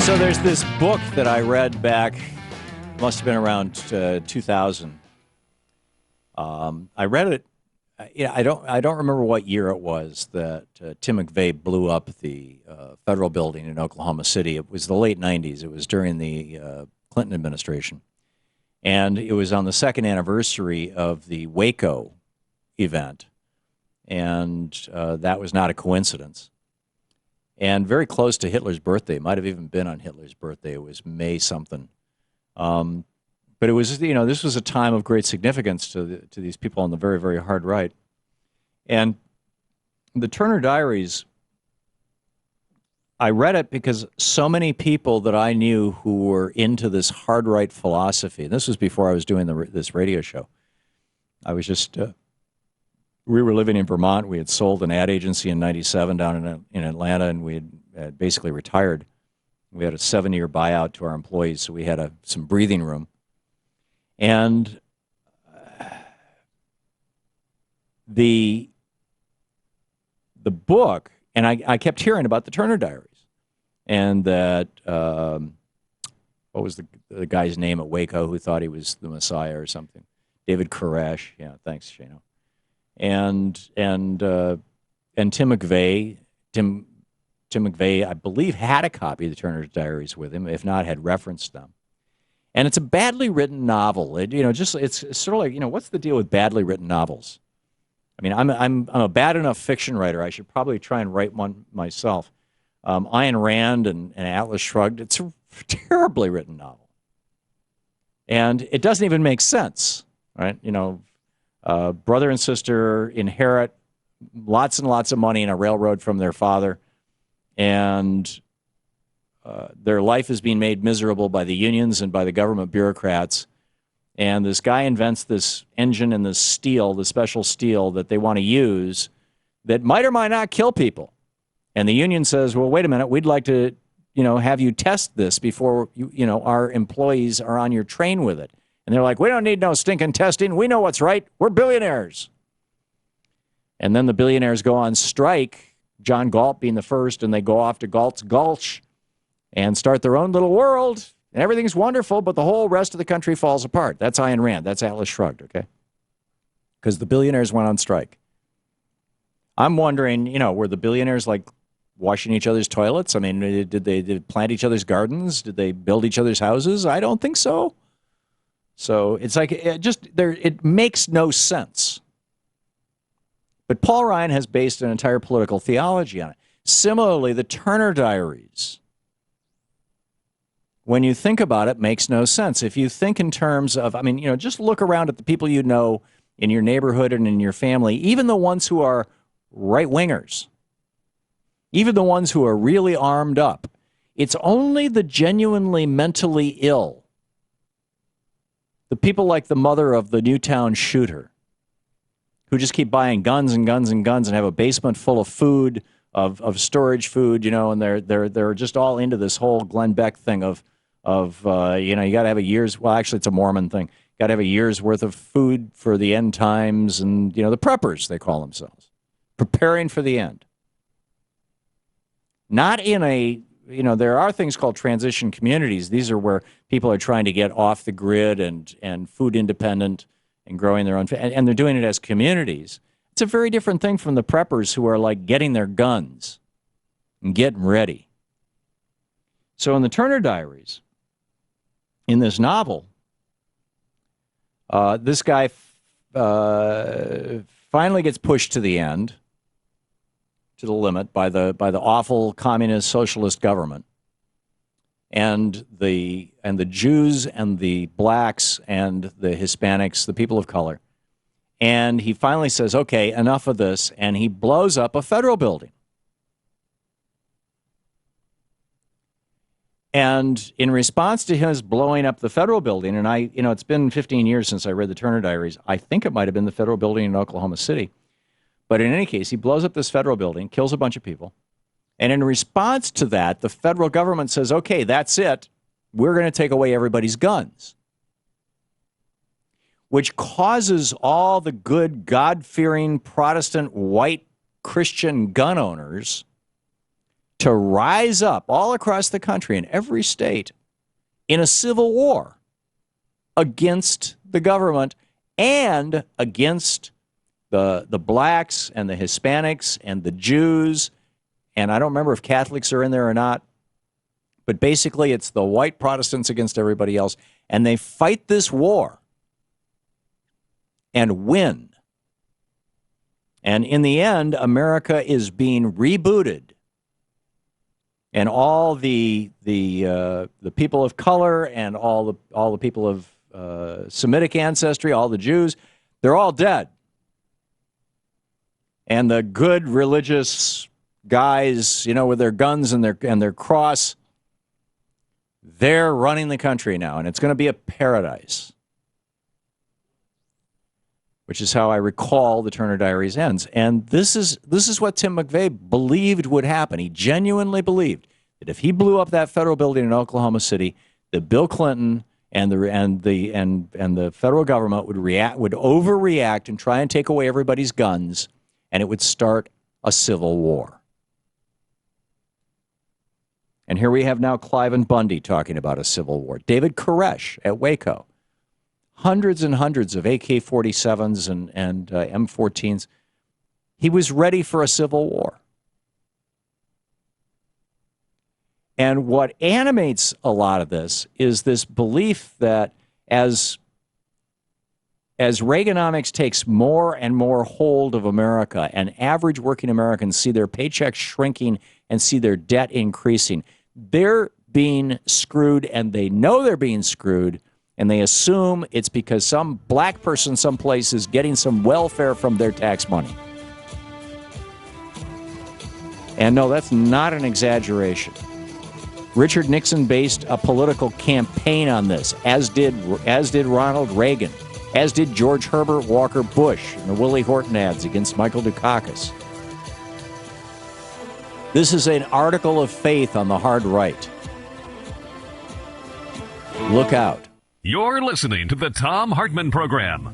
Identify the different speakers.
Speaker 1: So there's this book that I read back, must have been around 2000. I read it. I don't remember what year it was that Tim McVeigh blew up the federal building in Oklahoma City. It was the late 90s. It was during the Clinton administration. And it was on the second anniversary of the Waco event. And that was not a coincidence. And very close to Hitler's birthday. It might have even been on Hitler's birthday. It was May something. But it was, this was a time of great significance to these people on the very, very hard right. And the Turner Diaries, I read it because so many people that I knew who were into this hard right philosophy, and this was before I was doing this radio show. I was just, we were living in Vermont. We had sold an ad agency in '97 down in Atlanta, and we had basically retired. We had a 7-year buyout to our employees, so we had some breathing room. And the book, and I kept hearing about the Turner Diaries, and that, what was the guy's name at Waco who thought he was the Messiah or something? David Koresh. Yeah, thanks, Shano. And Tim McVeigh, Tim McVeigh, I believe, had a copy of the Turner Diaries with him, if not, had referenced them. And it's a badly written novel. It's sort of like, what's the deal with badly written novels? I mean, I'm a bad enough fiction writer. I should probably try and write one myself. Ayn Rand and Atlas Shrugged. It's a terribly written novel, and it doesn't even make sense, right? Brother and sister inherit lots and lots of money in a railroad from their father, and their life is being made miserable by the unions and by the government bureaucrats. And this guy invents this engine and this steel, the special steel that they want to use that might or might not kill people. And the union says, well, wait a minute, we'd like to, have you test this before, our employees are on your train with it. And they're like, we don't need no stinking testing. We know what's right. We're billionaires. And then the billionaires go on strike, John Galt being the first, and they go off to Galt's Gulch and start their own little world. And everything's wonderful, but the whole rest of the country falls apart. That's Ayn Rand. That's Atlas Shrugged, okay? Because the billionaires went on strike. I'm wondering, were the billionaires like washing each other's toilets? I mean, did they plant each other's gardens? Did they build each other's houses? I don't think so. So it's like, it makes no sense. But Paul Ryan has based an entire political theology on it. Similarly, the Turner Diaries, when you think about it, makes no sense. If you think in terms of, just look around at the people you know in your neighborhood and in your family, even the ones who are right-wingers, even the ones who are really armed up. It's only the genuinely mentally ill, the people like the mother of the Newtown shooter, who just keep buying guns and guns and guns and have a basement full of food, of storage food, and they're just all into this whole Glenn Beck thing of you got to have a year's, well, actually it's a Mormon thing, got to have a year's worth of food for the end times, and the preppers, they call themselves, preparing for the end. Not in a, there are things called transition communities. These are where people are trying to get off the grid and food independent and growing their own, and they're doing it as communities. It's a very different thing from the preppers who are like getting their guns and getting ready. So in the Turner Diaries, in this novel, this guy finally gets pushed to the end, to the limit by the awful communist socialist government, and the Jews and the blacks and the Hispanics, the people of color. And he finally says, okay, enough of this, and he blows up a federal building. And in response to his blowing up the federal building, and it's been 15 years since I read the Turner Diaries. I think it might have been the federal building in Oklahoma City. But in any case, he blows up this federal building, kills a bunch of people. And in response to that, the federal government says, okay, that's it. We're going to take away everybody's guns. Which causes all the good, God-fearing, Protestant, white Christian gun owners to rise up all across the country in every state in a civil war against the government and against the blacks and the Hispanics and the Jews. And I don't remember if Catholics are in there or not. But basically, it's the white Protestants against everybody else. And they fight this war and win. And in the end, America is being rebooted. And all the people of color and all the people of Semitic ancestry, all the Jews, they're all dead. And the good religious guys, you know, with their guns and their cross, they're running the country now, and it's going to be a paradise, which is how I recall the Turner Diaries ends. And this is what Tim McVeigh believed would happen. He genuinely believed that if he blew up that federal building in Oklahoma City, that Bill Clinton and the federal government would overreact and try and take away everybody's guns, and it would start a civil war. And here we have now Cliven Bundy talking about a civil war. David Koresh at Waco. Hundreds and hundreds of AK-47s and M14s. He was ready for a civil war. And what animates a lot of this is this belief that as Reaganomics takes more and more hold of America and average working Americans see their paychecks shrinking and see their debt increasing, they're being screwed, and they know they're being screwed, and they assume it's because some black person someplace is getting some welfare from their tax money. And no, that's not an exaggeration. Richard Nixon based a political campaign on this, as did Ronald Reagan, as did George Herbert Walker Bush in the Willie Horton ads against Michael Dukakis. This is an article of faith on the hard right. Look out.
Speaker 2: You're listening to the Thom Hartmann Program.